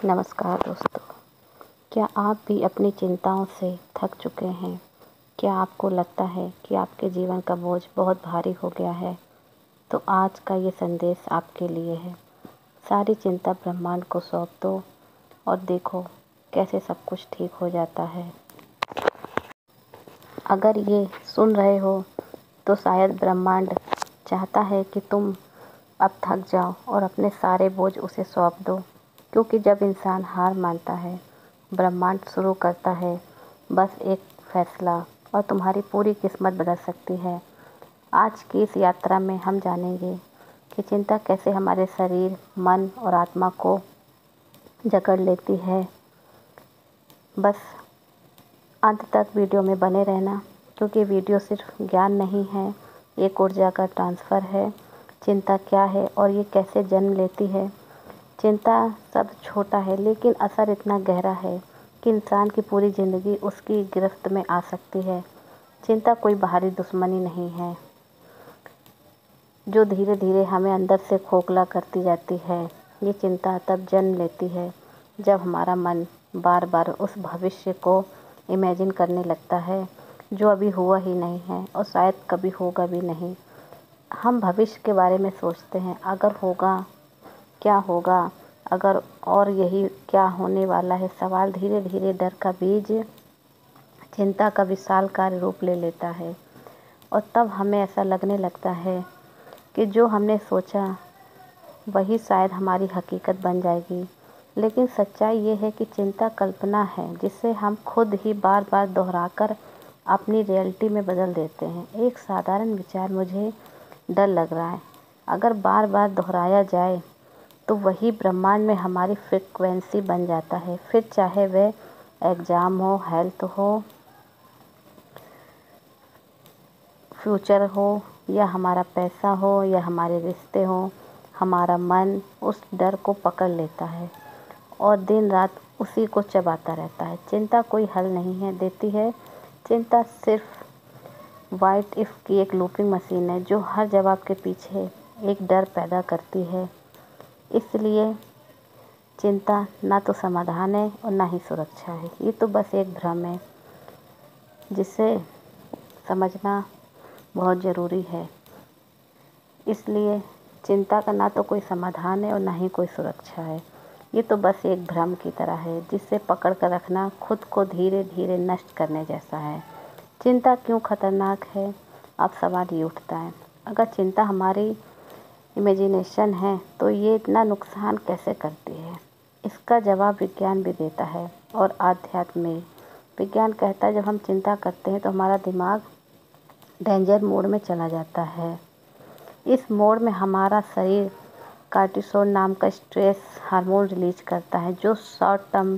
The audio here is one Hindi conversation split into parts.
नमस्कार दोस्तों। क्या आप भी अपनी चिंताओं से थक चुके हैं? क्या आपको लगता है कि आपके जीवन का बोझ बहुत भारी हो गया है? तो आज का ये संदेश आपके लिए है। सारी चिंता ब्रह्मांड को सौंप दो और देखो कैसे सब कुछ ठीक हो जाता है। अगर ये सुन रहे हो तो शायद ब्रह्मांड चाहता है कि तुम अब थक जाओ और अपने सारे बोझ उसे सौंप दो, क्योंकि जब इंसान हार मानता है ब्रह्मांड शुरू करता है बस एक फैसला और तुम्हारी पूरी किस्मत बदल सकती है। आज की इस यात्रा में हम जानेंगे कि चिंता कैसे हमारे शरीर, मन और आत्मा को जकड़ लेती है। बस अंत तक वीडियो में बने रहना, क्योंकि वीडियो सिर्फ ज्ञान नहीं है, एक ऊर्जा का ट्रांसफ़र है। चिंता क्या है और ये कैसे जन्म लेती है? चिंता शब्द छोटा है लेकिन असर इतना गहरा है कि इंसान की पूरी ज़िंदगी उसकी गिरफ्त में आ सकती है। चिंता कोई बाहरी दुश्मनी नहीं है जो धीरे धीरे हमें अंदर से खोखला करती जाती है। ये चिंता तब जन्म लेती है जब हमारा मन बार बार उस भविष्य को इमेजिन करने लगता है जो अभी हुआ ही नहीं है और शायद कभी होगा भी नहीं। हम भविष्य के बारे में सोचते हैं, अगर होगा, क्या होगा अगर, और यही क्या होने वाला है सवाल धीरे धीरे डर का बीज चिंता का विशालकाय रूप ले लेता है। और तब हमें ऐसा लगने लगता है कि जो हमने सोचा वही शायद हमारी हकीकत बन जाएगी। लेकिन सच्चाई ये है कि चिंता कल्पना है जिसे हम खुद ही बार बार दोहराकर अपनी रियलिटी में बदल देते हैं। एक साधारण विचार, मुझे डर लग रहा है, अगर बार बार दोहराया जाए तो वही ब्रह्मांड में हमारी फ्रिक्वेंसी बन जाता है। फिर चाहे वह एग्ज़ाम हो, हेल्थ हो, फ्यूचर हो, या हमारा पैसा हो, या हमारे रिश्ते हो, हमारा मन उस डर को पकड़ लेता है और दिन रात उसी को चबाता रहता है। चिंता कोई हल नहीं है देती है। चिंता सिर्फ वाइट इफ़ की एक लूपिंग मशीन है जो हर जवाब के पीछे एक डर पैदा करती है। इसलिए चिंता ना तो समाधान है और ना ही सुरक्षा है, ये तो बस एक भ्रम है जिसे समझना बहुत ज़रूरी है। इसलिए चिंता का ना तो कोई समाधान है और ना ही कोई सुरक्षा है, ये तो बस एक भ्रम की तरह है जिसे पकड़ कर रखना खुद को धीरे धीरे नष्ट करने जैसा है। चिंता क्यों खतरनाक है? अब सवाल ये उठता है, अगर चिंता हमारी इमेजिनेशन है तो ये इतना नुकसान कैसे करती है? इसका जवाब विज्ञान भी देता है और आध्यात्म में। विज्ञान कहता है जब हम चिंता करते हैं तो हमारा दिमाग डेंजर मोड में चला जाता है। इस मोड में हमारा शरीर कार्टिसोल नाम का स्ट्रेस हार्मोन रिलीज करता है जो शॉर्ट टर्म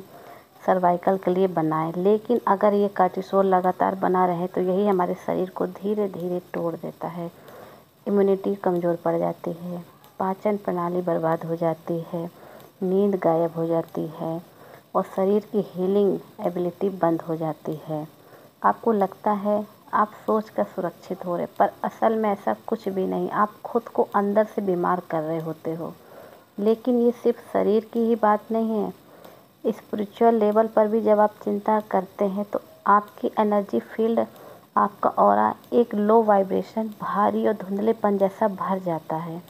सर्वाइकल के लिए बना है। लेकिन अगर ये कार्टिसोल लगातार बना रहे तो यही हमारे शरीर को धीरे धीरे तोड़ देता है। इम्यूनिटी कमज़ोर पड़ जाती है, पाचन प्रणाली बर्बाद हो जाती है, नींद गायब हो जाती है और शरीर की हीलिंग एबिलिटी बंद हो जाती है। आपको लगता है आप सोच कर सुरक्षित हो रहे, पर असल में ऐसा कुछ भी नहीं। आप खुद को अंदर से बीमार कर रहे होते हो। लेकिन ये सिर्फ शरीर की ही बात नहीं है, स्पिरिचुअल लेवल पर भी जब आप चिंता करते हैं तो आपकी एनर्जी फील्ड, आपका ऑरा एक लो वाइब्रेशन, भारी और धुंधलेपन जैसा भर जाता है।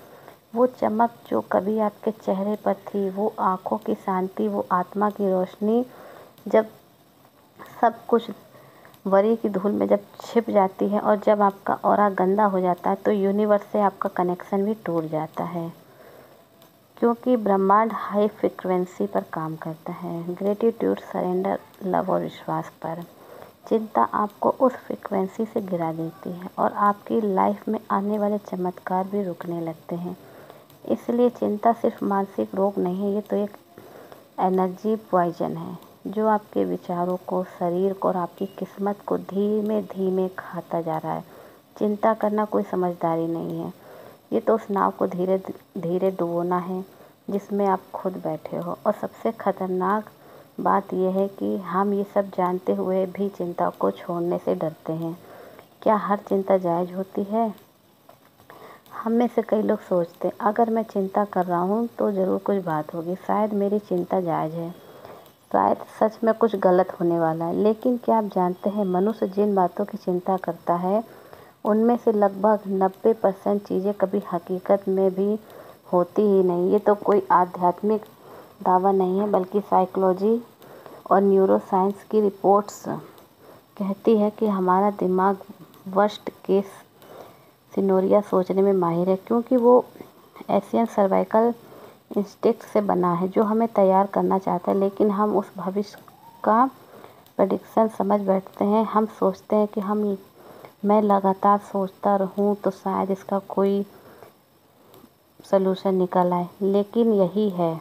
वो चमक जो कभी आपके चेहरे पर थी, वो आँखों की शांति, वो आत्मा की रोशनी, जब सब कुछ वरी की धूल में जब छिप जाती है और जब आपका ऑरा गंदा हो जाता है तो यूनिवर्स से आपका कनेक्शन भी टूट जाता है, क्योंकि ब्रह्मांड हाई फ्रिक्वेंसी पर काम करता है, ग्रेटिट्यूड, सरेंडर, लव और विश्वास पर। चिंता आपको उस फ्रिक्वेंसी से गिरा देती है और आपकी लाइफ में आने वाले चमत्कार भी रुकने लगते हैं। इसलिए चिंता सिर्फ मानसिक रोग नहीं है, ये तो एक एनर्जी पॉइजन है जो आपके विचारों को, शरीर को और आपकी किस्मत को धीमे धीमे खाता जा रहा है। चिंता करना कोई समझदारी नहीं है, ये तो उस नाव को धीरे धीरे डुबोना है जिसमें आप खुद बैठे हो। और सबसे खतरनाक बात यह है कि हम ये सब जानते हुए भी चिंता को छोड़ने से डरते हैं। क्या हर चिंता जायज़ होती है? हम में से कई लोग सोचते हैं अगर मैं चिंता कर रहा हूँ तो ज़रूर कुछ बात होगी, शायद मेरी चिंता जायज़ है, शायद सच में कुछ गलत होने वाला है। लेकिन क्या आप जानते हैं मनुष्य जिन बातों की चिंता करता है उनमें से लगभग 90% चीज़ें कभी हकीकत में भी होती ही नहीं। ये तो कोई आध्यात्मिक दावा नहीं है बल्कि साइकोलॉजी और न्यूरोसाइंस की रिपोर्ट्स कहती है कि हमारा दिमाग वर्स्ट केस सिनेरियो सोचने में माहिर है, क्योंकि वो एशियन सर्वाइकल इंस्टिंक्ट से बना है जो हमें तैयार करना चाहता है। लेकिन हम उस भविष्य का प्रेडिक्शन समझ बैठते हैं। हम सोचते हैं कि मैं लगातार सोचता रहूं तो शायद इसका कोई सलूशन निकल आए। लेकिन यही है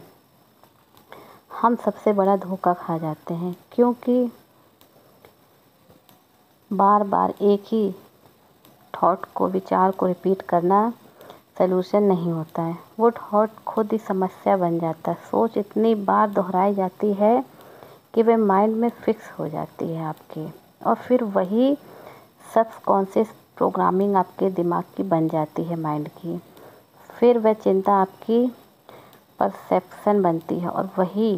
हम सबसे बड़ा धोखा खा जाते हैं, क्योंकि बार बार एक ही विचार को रिपीट करना सलूशन नहीं होता है। वो थॉट खुद ही समस्या बन जाता है। सोच इतनी बार दोहराई जाती है कि वे माइंड में फिक्स हो जाती है आपके, और फिर वही सबकॉन्शियस प्रोग्रामिंग आपके दिमाग की बन जाती है, माइंड की। फिर वह चिंता आपकी परसेप्शन बनती है और वही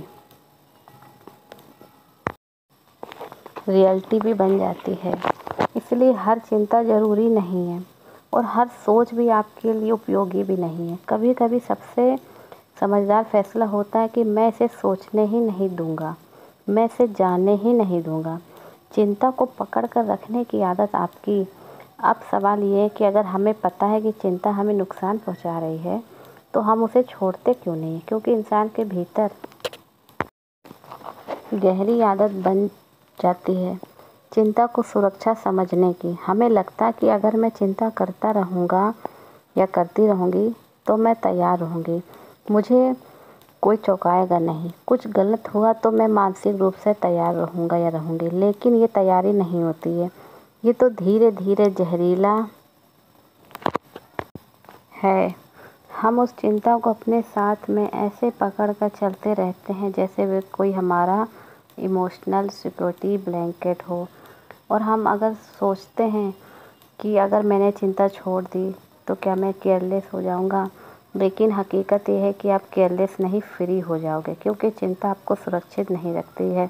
रियलिटी भी बन जाती है। इसलिए हर चिंता ज़रूरी नहीं है और हर सोच भी आपके लिए उपयोगी भी नहीं है। कभी कभी सबसे समझदार फैसला होता है कि मैं इसे सोचने ही नहीं दूंगा, मैं इसे जानने ही नहीं दूंगा। चिंता को पकड़ कर रखने की आदत आपकी। अब सवाल ये है कि अगर हमें पता है कि चिंता हमें नुकसान पहुंचा रही है तो हम उसे छोड़ते क्यों नहीं? क्योंकि इंसान के भीतर गहरी आदत बन जाती है चिंता को सुरक्षा समझने की। हमें लगता है कि अगर मैं चिंता करता रहूँगा या करती रहूँगी तो मैं तैयार रहूँगी, मुझे कोई चौंकाएगा नहीं। कुछ गलत हुआ तो मैं मानसिक रूप से तैयार रहूँगा या रहूँगी। लेकिन ये तैयारी नहीं होती है, ये तो धीरे धीरे जहरीला है। हम उस चिंता को अपने साथ में ऐसे पकड़ कर चलते रहते हैं जैसे वे कोई हमारा इमोशनल सिक्योरिटी ब्लैंकेट हो। और हम अगर सोचते हैं कि अगर मैंने चिंता छोड़ दी तो क्या मैं केयरलेस हो जाऊंगा, लेकिन हकीकत ये है कि आप केयरलेस नहीं, फ्री हो जाओगे। क्योंकि चिंता आपको सुरक्षित नहीं रखती है,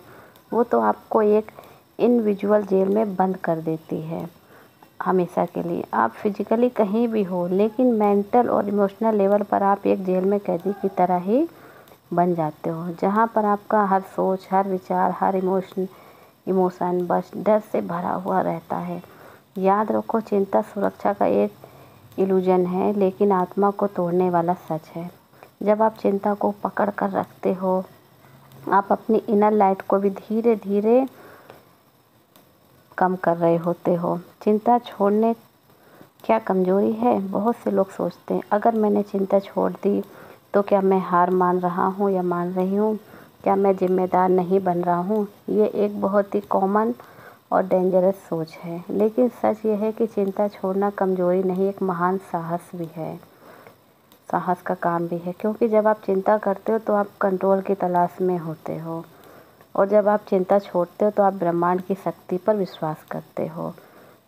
वो तो आपको एक इनविजुअल जेल में बंद कर देती है हमेशा के लिए। आप फिजिकली कहीं भी हो लेकिन मेंटल और इमोशनल लेवल पर आप एक जेल में कैदी की तरह ही बन जाते हो, जहाँ पर आपका हर सोच, हर विचार, हर इमोशन बस डर से भरा हुआ रहता है। याद रखो, चिंता सुरक्षा का एक इल्यूजन है, लेकिन आत्मा को तोड़ने वाला सच है। जब आप चिंता को पकड़ कर रखते हो आप अपनी इनर लाइट को भी धीरे धीरे कम कर रहे होते हो। चिंता छोड़ने क्या कमज़ोरी है? बहुत से लोग सोचते हैं अगर मैंने चिंता छोड़ दी तो क्या मैं हार मान रहा हूँ या मान रही हूँ? क्या मैं जिम्मेदार नहीं बन रहा हूँ? ये एक बहुत ही कॉमन और डेंजरस सोच है। लेकिन सच ये है कि चिंता छोड़ना कमज़ोरी नहीं, एक महान साहस भी है, साहस का काम भी है। क्योंकि जब आप चिंता करते हो तो आप कंट्रोल की तलाश में होते हो, और जब आप चिंता छोड़ते हो तो आप ब्रह्मांड की शक्ति पर विश्वास करते हो।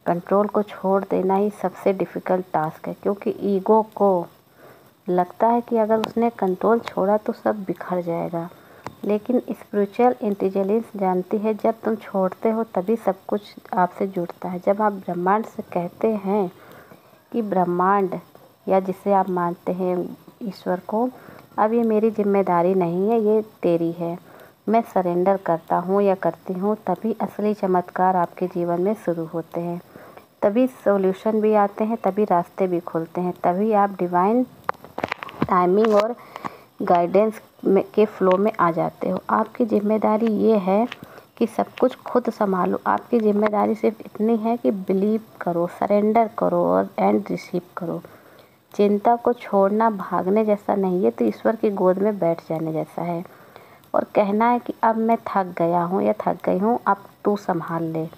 कंट्रोल को छोड़ देना ही सबसे डिफ़िकल्ट टास्क है, क्योंकि ईगो को लगता है कि अगर उसने कंट्रोल छोड़ा तो सब बिखर जाएगा। लेकिन स्पिरिचुअल इंटेलिजेंस जानती है जब तुम छोड़ते हो तभी सब कुछ आपसे जुड़ता है। जब आप ब्रह्मांड से कहते हैं कि ब्रह्मांड, या जिसे आप मानते हैं ईश्वर को, अब ये मेरी जिम्मेदारी नहीं है, ये तेरी है, मैं सरेंडर करता हूँ या करती हूँ, तभी असली चमत्कार आपके जीवन में शुरू होते हैं। तभी सॉल्यूशन भी आते हैं, तभी रास्ते भी खुलते हैं, तभी आप डिवाइन टाइमिंग और गाइडेंस के फ्लो में आ जाते हो। आपकी जिम्मेदारी ये है कि सब कुछ खुद संभालो। आपकी जिम्मेदारी सिर्फ इतनी है कि बिलीव करो, सरेंडर करो और एंड रिसीव करो। चिंता को छोड़ना भागने जैसा नहीं है, तो ईश्वर की गोद में बैठ जाने जैसा है और कहना है कि अब मैं थक गया हूँ या थक गई हूँ, अब तू संभाल ले।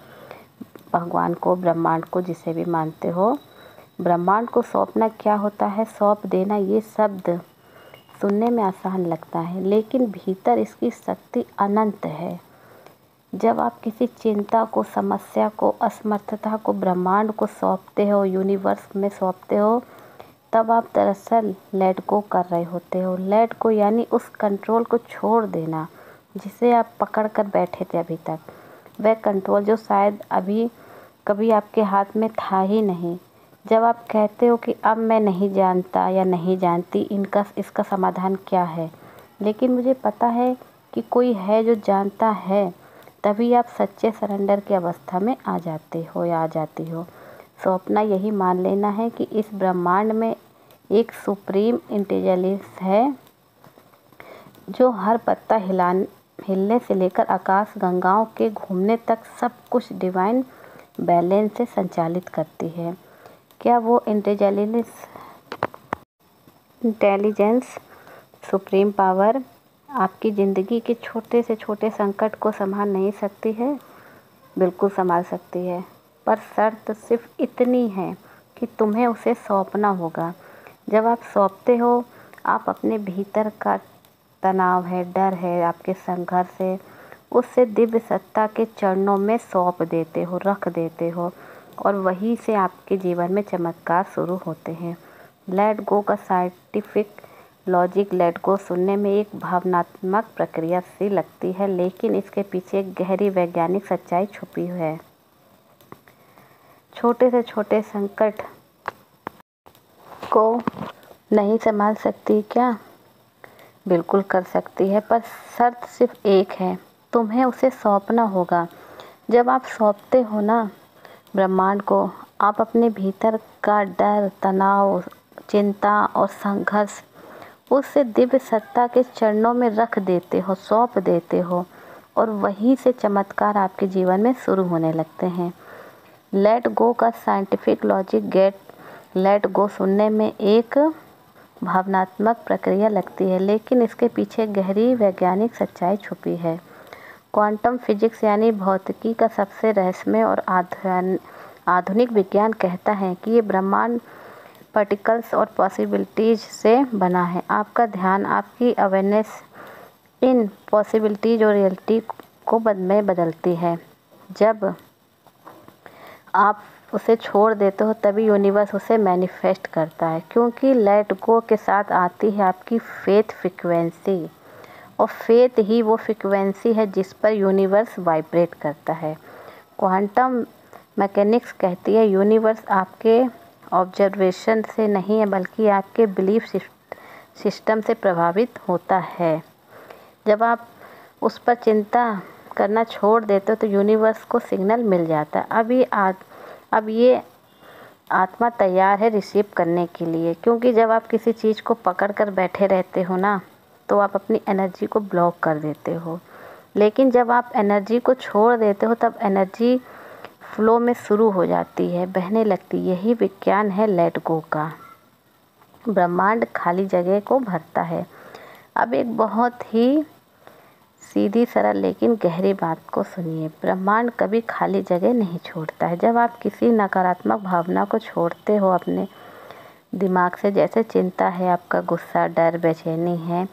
भगवान को, ब्रह्मांड को, जिसे भी मानते हो, ब्रह्मांड को सौंपना क्या होता है? सौंप देना। ये शब्द सुनने में आसान लगता है लेकिन भीतर इसकी शक्ति अनंत है। जब आप किसी चिंता को, समस्या को, असमर्थता को ब्रह्मांड को सौंपते हो, यूनिवर्स में सौंपते हो, तब आप दरअसल लेट गो कर रहे होते हो। लेट गो यानी उस कंट्रोल को छोड़ देना जिसे आप पकड़ कर बैठे थे अभी तक। वह कंट्रोल जो शायद अभी कभी आपके हाथ में था ही नहीं। जब आप कहते हो कि अब मैं नहीं जानता या नहीं जानती इसका समाधान क्या है, लेकिन मुझे पता है कि कोई है जो जानता है, तभी आप सच्चे सरेंडर की अवस्था में आ जाते हो या आ जाती हो। सौंपना यही मान लेना है कि इस ब्रह्मांड में एक सुप्रीम इंटेलिजेंस है जो हर पत्ता हिलने से लेकर आकाश गंगाओं के घूमने तक सब कुछ डिवाइन बैलेंस से संचालित करती है। क्या वो इंटेलिजेंस सुप्रीम पावर आपकी ज़िंदगी के छोटे से छोटे संकट को संभाल नहीं सकती है? बिल्कुल संभाल सकती है, पर शर्त सिर्फ इतनी है कि तुम्हें उसे सौंपना होगा। जब आप सौंपते हो, आप अपने भीतर का तनाव है, डर है, आपके संघर्ष है, उससे दिव्य सत्ता के चरणों में सौंप देते हो, रख देते हो, और वहीं से आपके जीवन में चमत्कार शुरू होते हैं। लेट गो का साइंटिफिक लॉजिक लेट गो सुनने में एक भावनात्मक प्रक्रिया सी लगती है, लेकिन इसके पीछे एक गहरी वैज्ञानिक सच्चाई छुपी है। छोटे से छोटे संकट को नहीं संभाल सकती क्या? बिल्कुल कर सकती है, पर शर्त सिर्फ एक है, तुम्हें उसे सौंपना होगा। जब आप सौंपते हो ना ब्रह्मांड को, आप अपने भीतर का डर, तनाव, चिंता और संघर्ष उससे दिव्य सत्ता के चरणों में रख देते हो, सौंप देते हो, और वहीं से चमत्कार आपके जीवन में शुरू होने लगते हैं। लेट गो का साइंटिफिक लॉजिक लेट गो सुनने में एक भावनात्मक प्रक्रिया लगती है, लेकिन इसके पीछे गहरी वैज्ञानिक सच्चाई छुपी है। क्वांटम फिजिक्स यानी भौतिकी का सबसे रहस्यमय और आधुनिक विज्ञान कहता है कि ये ब्रह्मांड पार्टिकल्स और पॉसिबिलिटीज से बना है। आपका ध्यान, आपकी अवेयरनेस इन पॉसिबिलिटीज और रियलिटी को बदलती है। जब आप उसे छोड़ देते हो, तभी यूनिवर्स उसे मैनिफेस्ट करता है, क्योंकि लेट गो के साथ आती है आपकी फेथ फ्रिक्वेंसी, और फेथ ही वो फ्रिक्वेंसी है जिस पर यूनिवर्स वाइब्रेट करता है। क्वांटम मैकेनिक्स कहती है यूनिवर्स आपके ऑब्जर्वेशन से नहीं है, बल्कि आपके बिलीफ सिस्टम से प्रभावित होता है। जब आप उस पर चिंता करना छोड़ देते हो, तो यूनिवर्स को सिग्नल मिल जाता है, अब ये आत्मा तैयार है रिसीव करने के लिए। क्योंकि जब आप किसी चीज़ को पकड़ कर बैठे रहते हो ना, तो आप अपनी एनर्जी को ब्लॉक कर देते हो, लेकिन जब आप एनर्जी को छोड़ देते हो, तब एनर्जी फ्लो में शुरू हो जाती है, बहने लगती। यही विज्ञान है लेट गो का। ब्रह्मांड खाली जगह को भरता है। अब एक बहुत ही सीधी सरल लेकिन गहरी बात को सुनिए, ब्रह्मांड कभी खाली जगह नहीं छोड़ता है। जब आप किसी नकारात्मक भावना को छोड़ते हो अपने दिमाग से, जैसे चिंता है, आपका गुस्सा, डर, बेचैनी है,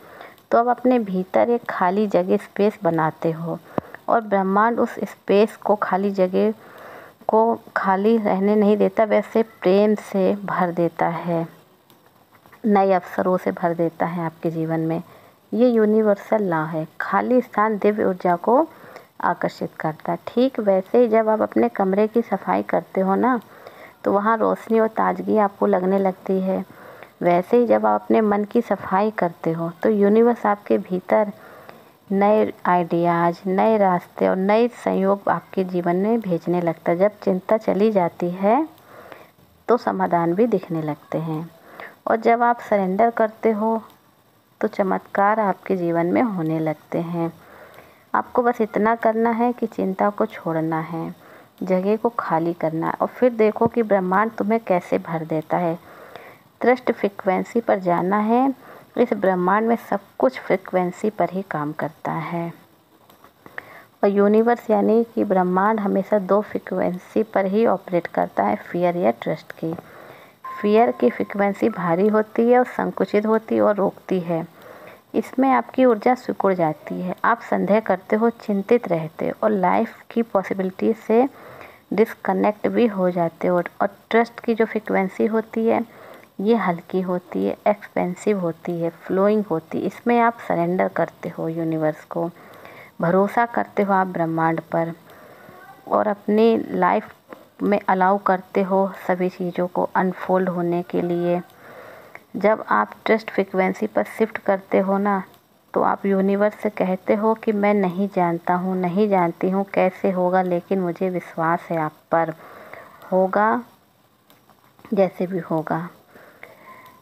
तो आप अपने भीतर एक खाली जगह स्पेस बनाते हो, और ब्रह्मांड उस स्पेस को, खाली जगह को खाली रहने नहीं देता, वैसे प्रेम से भर देता है, नए अवसरों से भर देता है आपके जीवन में। ये यूनिवर्सल लॉ है, खाली स्थान दिव्य ऊर्जा को आकर्षित करता है। ठीक वैसे ही जब आप अपने कमरे की सफाई करते हो ना, तो वहाँ रोशनी और ताजगी आपको लगने लगती है। वैसे ही जब आप अपने मन की सफाई करते हो, तो यूनिवर्स आपके भीतर नए आइडियाज़, नए रास्ते और नए संयोग आपके जीवन में भेजने लगता है। जब चिंता चली जाती है, तो समाधान भी दिखने लगते हैं, और जब आप सरेंडर करते हो, तो चमत्कार आपके जीवन में होने लगते हैं। आपको बस इतना करना है कि चिंता को छोड़ना है, जगह को खाली करना है, और फिर देखो कि ब्रह्मांड तुम्हें कैसे भर देता है। ट्रस्ट फ्रिक्वेंसी पर जाना है। इस ब्रह्मांड में सब कुछ फ्रिक्वेंसी पर ही काम करता है, और यूनिवर्स यानी कि ब्रह्मांड हमेशा 2 फ्रिक्वेंसी पर ही ऑपरेट करता है, फियर या ट्रस्ट की। फियर की फ्रिक्वेंसी भारी होती है और संकुचित होती है और रोकती है। इसमें आपकी ऊर्जा सिकुड़ जाती है, आप संदेह करते हो, चिंतित रहते हो, और लाइफ की पॉसिबिलिटी से डिस्कनेक्ट भी हो जाते हो। और ट्रस्ट की जो फ्रिक्वेंसी होती है, ये हल्की होती है, एक्सपेंसिव होती है, फ्लोइंग होती है। इसमें आप सरेंडर करते हो यूनिवर्स को, भरोसा करते हो आप ब्रह्मांड पर, और अपनी लाइफ में अलाउ करते हो सभी चीज़ों को अनफोल्ड होने के लिए। जब आप ट्रस्ट फ्रिक्वेंसी पर शिफ्ट करते हो ना, तो आप यूनिवर्स से कहते हो कि मैं नहीं जानता हूँ, नहीं जानती हूँ कैसे होगा, लेकिन मुझे विश्वास है आप पर, होगा जैसे भी होगा।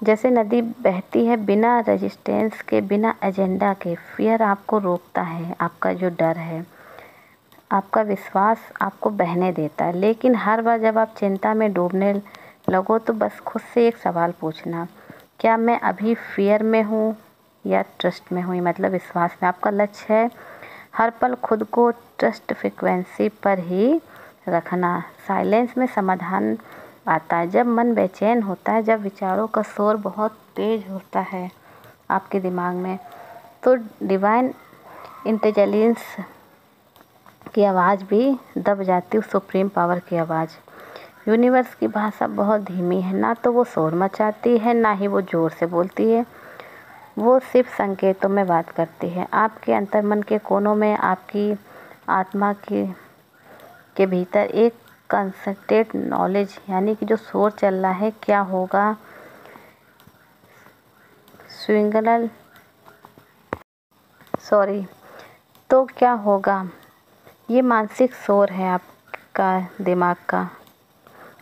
जैसे नदी बहती है बिना रेजिस्टेंस के, बिना एजेंडा के। फियर आपको रोकता है, आपका जो डर है, आपका विश्वास आपको बहने देता है। लेकिन हर बार जब आप चिंता में डूबने लगो तो बस खुद से एक सवाल पूछना, क्या मैं अभी फियर में हूँ या ट्रस्ट में हूँ, मतलब विश्वास में। आपका लक्ष्य है हर पल खुद को ट्रस्ट फ्रिक्वेंसी पर ही रखना। साइलेंस में समाधान आता है। जब मन बेचैन होता है, जब विचारों का शोर बहुत तेज होता है आपके दिमाग में, तो डिवाइन इंटेलिजेंस की आवाज़ भी दब जाती है, सुप्रीम पावर की आवाज़। यूनिवर्स की भाषा बहुत धीमी है, ना तो वो शोर मचाती है, ना ही वो ज़ोर से बोलती है। वो सिर्फ संकेतों में बात करती है। आपके अंतर्मन के कोनों में, आपकी आत्मा के भीतर एक कंसंट्रेट नॉलेज, यानी कि जो शोर चल रहा है, क्या होगा, स्विंगल तो क्या होगा, ये मानसिक शोर है आपका दिमाग का।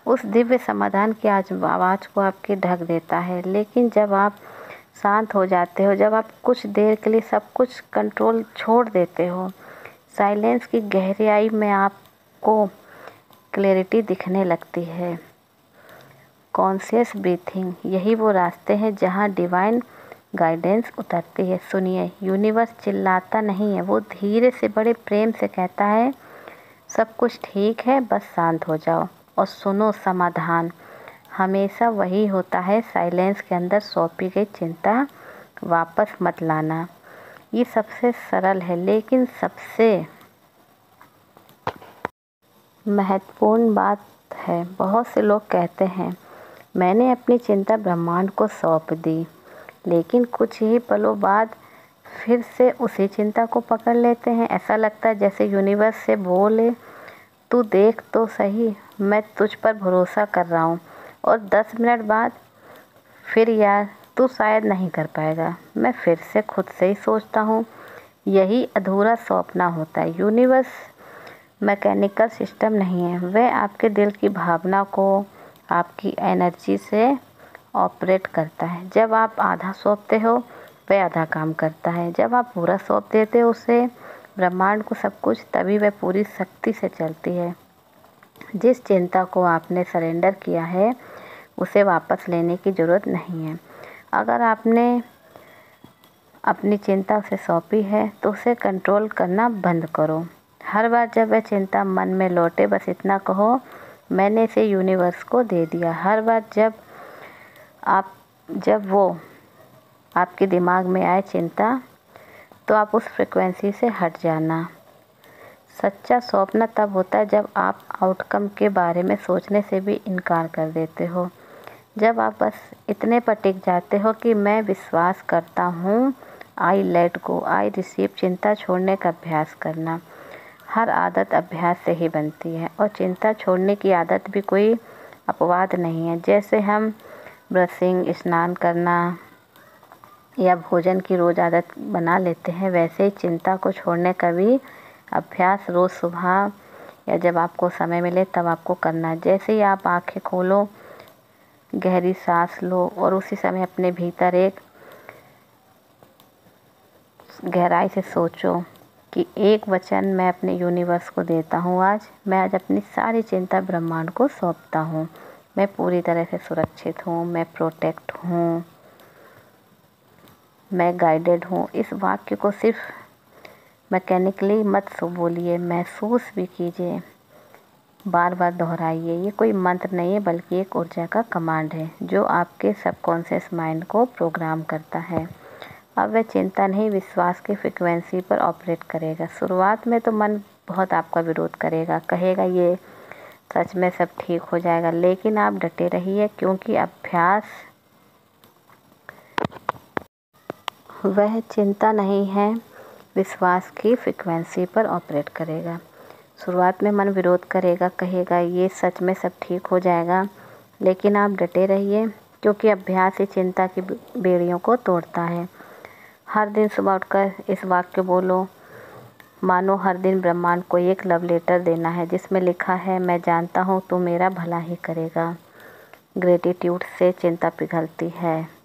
उस दिव्य समाधान की आवाज़ को आपके ढक देता है। लेकिन जब आप शांत हो जाते हो, जब आप कुछ देर के लिए सब कुछ कंट्रोल छोड़ देते हो, साइलेंस की गहराई में आपको क्लैरिटी दिखने लगती है। कॉन्शियस ब्रीथिंग, यही वो रास्ते हैं जहाँ डिवाइन गाइडेंस उतरती है। सुनिए, यूनिवर्स चिल्लाता नहीं है, वो धीरे से बड़े प्रेम से कहता है, सब कुछ ठीक है, बस शांत हो जाओ और सुनो। समाधान हमेशा वही होता है, साइलेंस के अंदर सौंपी गई चिंता वापस मत लाना। ये सबसे सरल है, लेकिन सबसे महत्वपूर्ण बात है। बहुत से लोग कहते हैं, मैंने अपनी चिंता ब्रह्मांड को सौंप दी, लेकिन कुछ ही पलों बाद फिर से उसी चिंता को पकड़ लेते हैं। ऐसा लगता है जैसे यूनिवर्स से बोले, तू देख तो सही, मैं तुझ पर भरोसा कर रहा हूँ। और 10 मिनट बाद, फिर यार तू शायद नहीं कर पाएगा। मैं फिर से खुद से ही सोचता हूँ। यही अधूरा सौंपना होता है। यूनिवर्स मैकेनिकल सिस्टम नहीं है, वह आपके दिल की भावना को, आपकी एनर्जी से ऑपरेट करता है। जब आप आधा सौंपते हो, वह आधा काम करता है। जब आप पूरा सौंप देते हो उसे, ब्रह्मांड को, सब कुछ, तभी वह पूरी शक्ति से चलती है। जिस चिंता को आपने सरेंडर किया है, उसे वापस लेने की ज़रूरत नहीं है। अगर आपने अपनी चिंता उसे सौंपी है, तो उसे कंट्रोल करना बंद करो। हर बार जब वह चिंता मन में लौटे, बस इतना कहो, मैंने इसे यूनिवर्स को दे दिया। हर बार जब वो आपके दिमाग में आए चिंता, तो आप उस फ्रिक्वेंसी से हट जाना। सच्चा सौंपना तब होता है जब आप आउटकम के बारे में सोचने से भी इनकार कर देते हो। जब आप बस इतने पर टिक जाते हो कि मैं विश्वास करता हूँ, I let go, I receive. चिंता छोड़ने का अभ्यास करना। हर आदत अभ्यास से ही बनती है, और चिंता छोड़ने की आदत भी कोई अपवाद नहीं है। जैसे हम ब्रशिंग, स्नान करना या भोजन की रोज़ आदत बना लेते हैं, वैसे ही चिंता को छोड़ने का भी अभ्यास रोज़ सुबह या जब आपको समय मिले तब आपको करना है। जैसे ही आप आंखें खोलो, गहरी सांस लो और उसी समय अपने भीतर एक गहराई से सोचो कि एक वचन मैं अपने यूनिवर्स को देता हूँ। मैं आज अपनी सारी चिंता ब्रह्मांड को सौंपता हूँ। मैं पूरी तरह से सुरक्षित हूँ, मैं प्रोटेक्ट हूँ, मैं गाइडेड हूँ। इस वाक्य को सिर्फ मैकेनिकली मत बोलिए, महसूस भी कीजिए, बार बार दोहराइए। ये कोई मंत्र नहीं है, बल्कि एक ऊर्जा का कमांड है जो आपके सबकॉन्शियस माइंड को प्रोग्राम करता है। अब वह चिंता नहीं, विश्वास की फ्रिक्वेंसी पर ऑपरेट करेगा। शुरुआत में तो मन बहुत आपका विरोध करेगा, कहेगा ये सच में सब ठीक हो जाएगा, लेकिन आप डटे रहिए, क्योंकि अभ्यास वह चिंता नहीं है, विश्वास की फ्रिक्वेंसी पर ऑपरेट करेगा। शुरुआत में मन विरोध करेगा, कहेगा ये सच में सब ठीक हो जाएगा, लेकिन आप डटे रहिए, क्योंकि अभ्यास ही चिंता की बेड़ियों को तोड़ता है। हर दिन सुबह उठकर इस वाक्य बोलो, मानो हर दिन ब्रह्मांड को एक लव लेटर देना है जिसमें लिखा है, मैं जानता हूँ तू मेरा भला ही करेगा। ग्रेटिट्यूड से चिंता पिघलती है।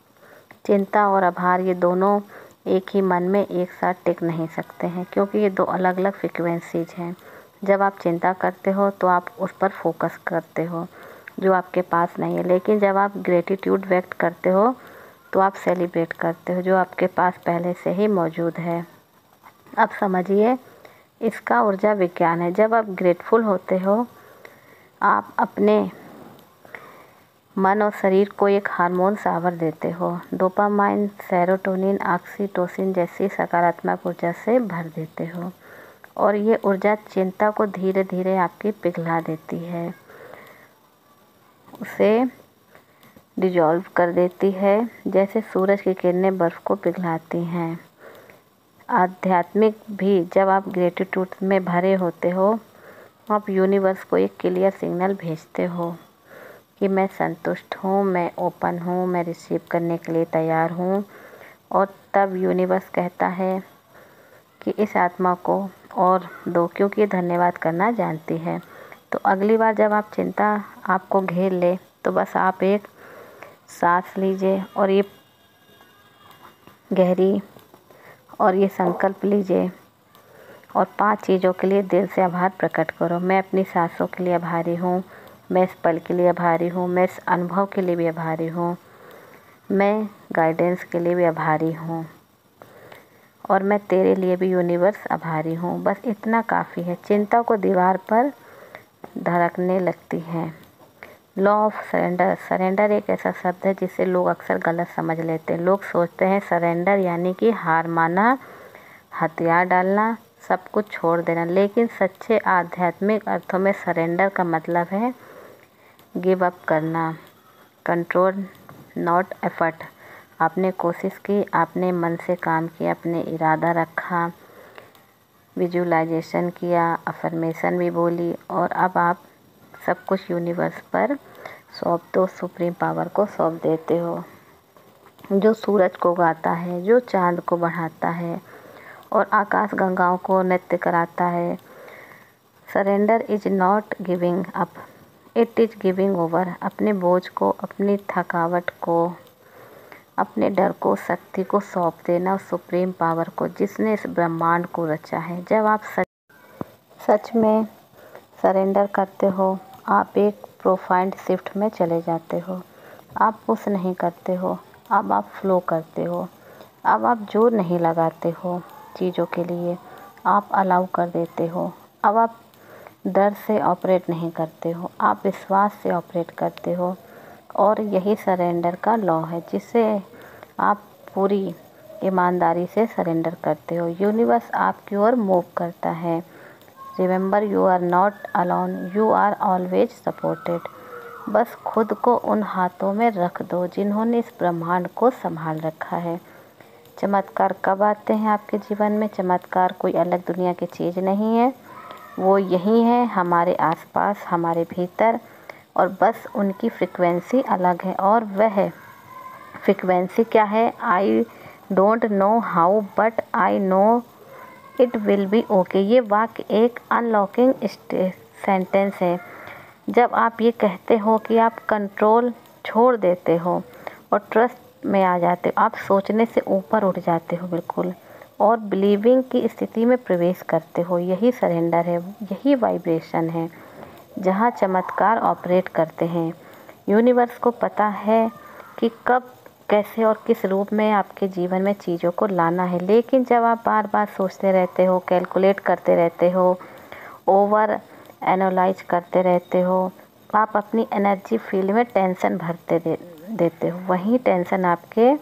चिंता और आभार ये दोनों एक ही मन में एक साथ टिक नहीं सकते हैं, क्योंकि ये दो अलग अलग फ्रिक्वेंसीज हैं। जब आप चिंता करते हो तो आप उस पर फोकस करते हो जो आपके पास नहीं है, लेकिन जब आप ग्रेटिट्यूड व्यक्त करते हो तो आप सेलिब्रेट करते हो जो आपके पास पहले से ही मौजूद है। अब समझिए, इसका ऊर्जा विज्ञान है। जब आप ग्रेटफुल होते हो, आप अपने मन और शरीर को एक हार्मोन शावर देते हो। डोपामाइन, सेरोटोनिन, ऑक्सीटोसिन जैसी सकारात्मक ऊर्जा से भर देते हो, और ये ऊर्जा चिंता को धीरे धीरे आपकी पिघला देती है, उसे डिजॉल्व कर देती है, जैसे सूरज की किरणें बर्फ़ को पिघलाती हैं। आध्यात्मिक भी, जब आप ग्रेटिट्यूड में भरे होते हो, आप यूनिवर्स को एक क्लियर सिग्नल भेजते हो कि मैं संतुष्ट हूँ, मैं ओपन हूँ, मैं रिसीव करने के लिए तैयार हूँ। और तब यूनिवर्स कहता है कि इस आत्मा को और दो, क्योंकि धन्यवाद करना जानती है। तो अगली बार जब आप चिंता आपको घेर ले, तो बस आप एक सांस लीजिए और ये गहरी और ये संकल्प लीजिए और 5 चीज़ों के लिए दिल से आभार प्रकट करो। मैं अपनी सांसों के लिए आभारी हूँ, मैं इस पल के लिए आभारी हूँ, मैं इस अनुभव के लिए भी आभारी हूँ, मैं गाइडेंस के लिए भी आभारी हूँ, और मैं तेरे लिए भी यूनिवर्स आभारी हूँ। बस इतना काफ़ी है। चिंता को दीवार पर धड़कने लगती है। Law of surrender. सरेंडर एक ऐसा शब्द है जिसे लोग अक्सर गलत समझ लेते हैं। लोग सोचते हैं सरेंडर यानी कि हार माना, हथियार डालना, सब कुछ छोड़ देना, लेकिन सच्चे आध्यात्मिक अर्थों में सरेंडर का मतलब है गिव अप करना। Control not effort. आपने कोशिश की, आपने मन से काम किया, अपने इरादा रखा, विजुअलाइजेशन किया, अफर्मेशन भी बोली, और अब आप सब कुछ यूनिवर्स पर सौंप दो, सुप्रीम पावर को सौंप देते हो, जो सूरज को उगाता है, जो चांद को बढ़ाता है और आकाश गंगाओं को नृत्य कराता है। Surrender is not giving up, it is giving over. अपने बोझ को, अपनी थकावट को, अपने डर को, शक्ति को सौंप देना उस सुप्रीम पावर को जिसने इस ब्रह्मांड को रचा है। जब आप सच में सरेंडर करते हो, आप एक प्रोफाइंड शिफ्ट में चले जाते हो। आप पुश नहीं करते हो, अब आप फ्लो करते हो। अब आप जोर नहीं लगाते हो चीज़ों के लिए, आप अलाउ कर देते हो। अब आप डर से ऑपरेट नहीं करते हो, आप विश्वास से ऑपरेट करते हो। और यही सरेंडर का लॉ है, जिसे आप पूरी ईमानदारी से सरेंडर करते हो। यूनिवर्स आपकी ओर मूव करता है। Remember, you are not alone, you are always supported. बस खुद को उन हाथों में रख दो जिन्होंने इस ब्रह्मांड को संभाल रखा है। चमत्कार कब आते हैं आपके जीवन में? चमत्कार कोई अलग दुनिया की चीज़ नहीं है, वो यही है, हमारे आसपास, हमारे भीतर, और बस उनकी फ्रिक्वेंसी अलग है। और वह फ्रिक्वेंसी क्या है? I don't know how but I know it will be okay. ये वाक्य एक अनलॉकिंग सेंटेंस है। जब आप ये कहते हो कि आप कंट्रोल छोड़ देते हो और ट्रस्ट में आ जाते हो, आप सोचने से ऊपर उठ जाते हो बिल्कुल, और बिलीविंग की स्थिति में प्रवेश करते हो। यही सरेंडर है, यही वाइब्रेशन है जहाँ चमत्कार ऑपरेट करते हैं। यूनिवर्स को पता है कि कब, कैसे और किस रूप में आपके जीवन में चीज़ों को लाना है, लेकिन जब आप बार बार सोचते रहते हो, कैलकुलेट करते रहते हो, ओवर एनालाइज करते रहते हो, आप अपनी एनर्जी फील्ड में टेंशन भरते देते हो। वही टेंशन आपके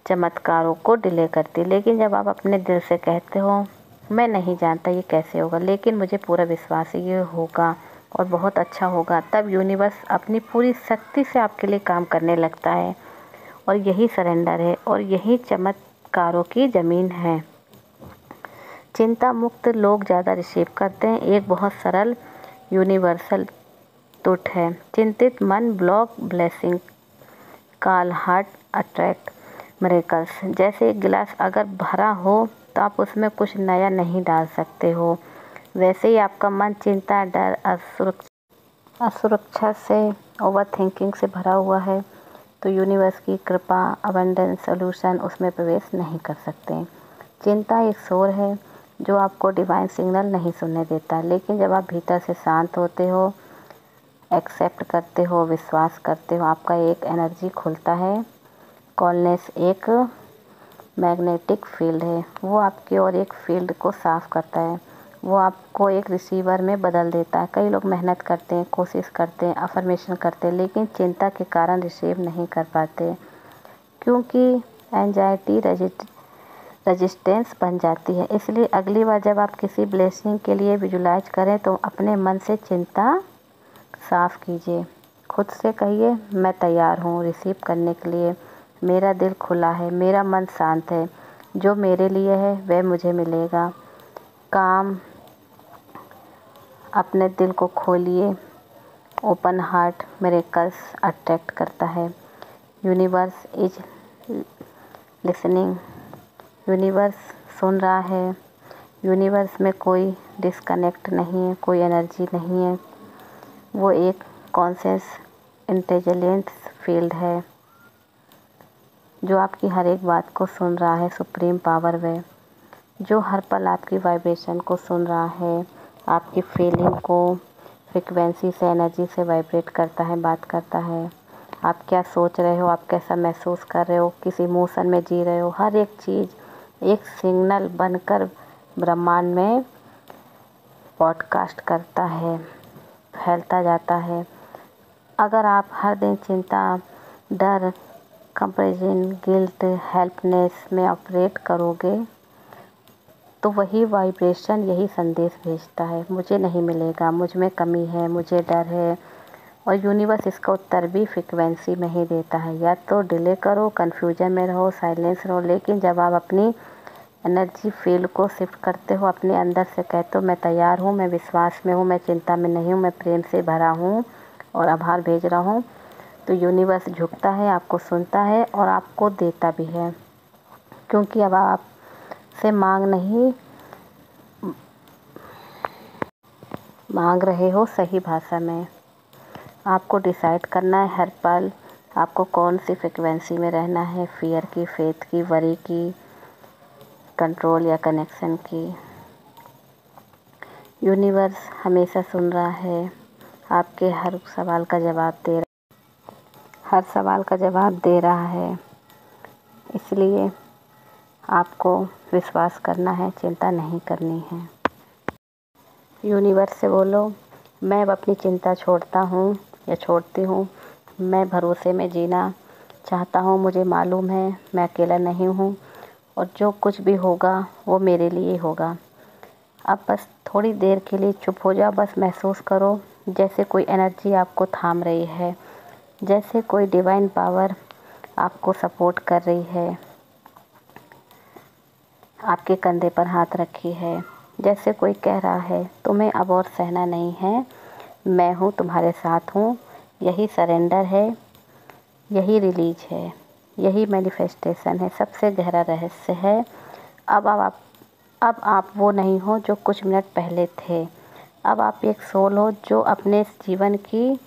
चमत्कारों को डिले करती है। लेकिन जब आप अपने दिल से कहते हो, मैं नहीं जानता ये कैसे होगा, लेकिन मुझे पूरा विश्वास है ये होगा और बहुत अच्छा होगा, तब यूनिवर्स अपनी पूरी शक्ति से आपके लिए काम करने लगता है। और यही सरेंडर है और यही कारों की ज़मीन है। चिंता मुक्त लोग ज़्यादा रिसीव करते हैं। एक बहुत सरल यूनिवर्सल तुट है। चिंतित मन ब्लॉक ब्लेसिंग, काल हार्ट अट्रैक्ट मिरेकल्स। जैसे एक गिलास अगर भरा हो तो आप उसमें कुछ नया नहीं डाल सकते हो, वैसे ही आपका मन चिंता, डर, असुरक्षा से, ओवर थिंकिंग से भरा हुआ है तो यूनिवर्स की कृपा, अबंडेंस, सॉल्यूशन उसमें प्रवेश नहीं कर सकते। चिंता एक शोर है जो आपको डिवाइन सिग्नल नहीं सुनने देता, लेकिन जब आप भीतर से शांत होते हो, एक्सेप्ट करते हो, विश्वास करते हो, आपका एक एनर्जी खुलता है। कॉलनेस एक मैग्नेटिक फील्ड है, वो आपकी और एक फील्ड को साफ करता है, वो आपको एक रिसीवर में बदल देता है। कई लोग मेहनत करते हैं, कोशिश करते हैं, अफर्मेशन करते हैं, लेकिन चिंता के कारण रिसीव नहीं कर पाते, क्योंकि एंजाइटी रेजिस्टेंस बन जाती है। इसलिए अगली बार जब आप किसी ब्लेसिंग के लिए विजुलाइज करें तो अपने मन से चिंता साफ कीजिए। खुद से कहिए, मैं तैयार हूँ रिसीव करने के लिए, मेरा दिल खुला है, मेरा मन शांत है, जो मेरे लिए है वह मुझे मिलेगा। काम, अपने दिल को खोलिए। ओपन हार्ट मिरेकल्स अट्रैक्ट करता है। यूनिवर्स इज लिसनिंग, यूनिवर्स सुन रहा है। यूनिवर्स में कोई डिस्कनेक्ट नहीं है, कोई एनर्जी नहीं है, वो एक कॉन्शियस इंटेलिजेंस फील्ड है जो आपकी हर एक बात को सुन रहा है। सुप्रीम पावर वे जो हर पल आपकी वाइब्रेशन को सुन रहा है, आपकी फीलिंग को फ्रिक्वेंसी से, एनर्जी से वाइब्रेट करता है, बात करता है। आप क्या सोच रहे हो, आप कैसा महसूस कर रहे हो, किस इमोशन में जी रहे हो, हर एक चीज़ एक सिग्नल बनकर ब्रह्मांड में पॉडकास्ट करता है, फैलता जाता है। अगर आप हर दिन चिंता, डर, कंपैरिजन, गिल्ट, हेल्पलेस में ऑपरेट करोगे तो वही वाइब्रेशन यही संदेश भेजता है, मुझे नहीं मिलेगा, मुझ में कमी है, मुझे डर है। और यूनिवर्स इसका उत्तर भी फ्रिक्वेंसी में ही देता है। या तो डिले करो, कन्फ्यूजन में रहो, साइलेंस रहो, लेकिन जब आप अपनी एनर्जी फील्ड को शिफ्ट करते हो, अपने अंदर से कहते हो मैं तैयार हूँ, मैं विश्वास में हूँ, मैं चिंता में नहीं हूँ, मैं प्रेम से भरा हूँ और आभार भेज रहा हूँ, तो यूनिवर्स झुकता है, आपको सुनता है और आपको देता भी है। क्योंकि अब आप से मांग रहे हो सही भाषा में। आपको डिसाइड करना है हर पल आपको कौन सी फ्रिक्वेंसी में रहना है, फियर की, फेथ की, वरी की, कंट्रोल या कनेक्शन की। यूनिवर्स हमेशा सुन रहा है, आपके हर सवाल का जवाब दे रहा है। इसलिए आपको विश्वास करना है, चिंता नहीं करनी है। यूनिवर्स से बोलो, मैं अब अपनी चिंता छोड़ता हूँ या छोड़ती हूँ, मैं भरोसे में जीना चाहता हूँ, मुझे मालूम है मैं अकेला नहीं हूँ और जो कुछ भी होगा वो मेरे लिए होगा। अब बस थोड़ी देर के लिए चुप हो जाओ, बस महसूस करो जैसे कोई एनर्जी आपको थाम रही है, जैसे कोई डिवाइन पावर आपको सपोर्ट कर रही है, आपके कंधे पर हाथ रखी है, जैसे कोई कह रहा है तुम्हें अब और सहना नहीं है, मैं हूँ, तुम्हारे साथ हूँ। यही सरेंडर है, यही रिलीज है, यही मैनिफेस्टेशन है, सबसे गहरा रहस्य है। अब आप वो नहीं हो जो कुछ मिनट पहले थे। अब आप एक सोल हो जो अपने जीवन की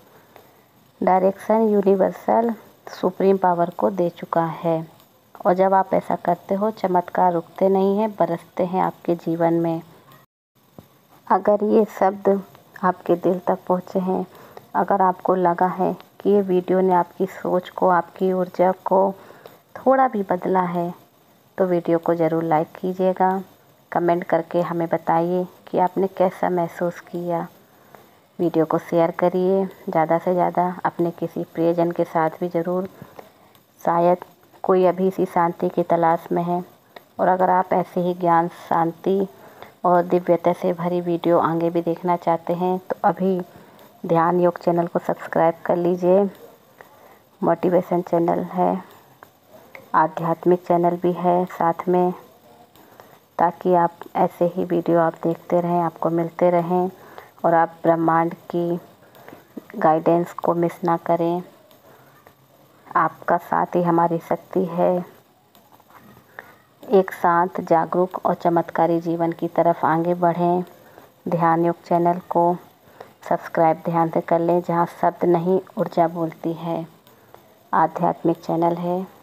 डायरेक्शन यूनिवर्सल सुप्रीम पावर को दे चुका है। और जब आप ऐसा करते हो, चमत्कार रुकते नहीं हैं, बरसते हैं आपके जीवन में। अगर ये शब्द आपके दिल तक पहुँचे हैं, अगर आपको लगा है कि ये वीडियो ने आपकी सोच को, आपकी ऊर्जा को थोड़ा भी बदला है, तो वीडियो को ज़रूर लाइक कीजिएगा। कमेंट करके हमें बताइए कि आपने कैसा महसूस किया। वीडियो को शेयर करिए ज़्यादा से ज़्यादा, अपने किसी प्रियजन के साथ भी ज़रूर, शायद कोई अभी इसी शांति की तलाश में है। और अगर आप ऐसे ही ज्ञान, शांति और दिव्यता से भरी वीडियो आगे भी देखना चाहते हैं तो अभी ध्यान योग चैनल को सब्सक्राइब कर लीजिए। मोटिवेशन चैनल है, आध्यात्मिक चैनल भी है साथ में, ताकि आप ऐसे ही वीडियो आप देखते रहें, आपको मिलते रहें और आप ब्रह्मांड की गाइडेंस को मिस ना करें। आपका साथ ही हमारी शक्ति है। एक साथ जागरूक और चमत्कारी जीवन की तरफ आगे बढ़ें। ध्यान योग चैनल को सब्सक्राइब ध्यान से कर लें, जहाँ शब्द नहीं ऊर्जा बोलती है। आध्यात्मिक चैनल है।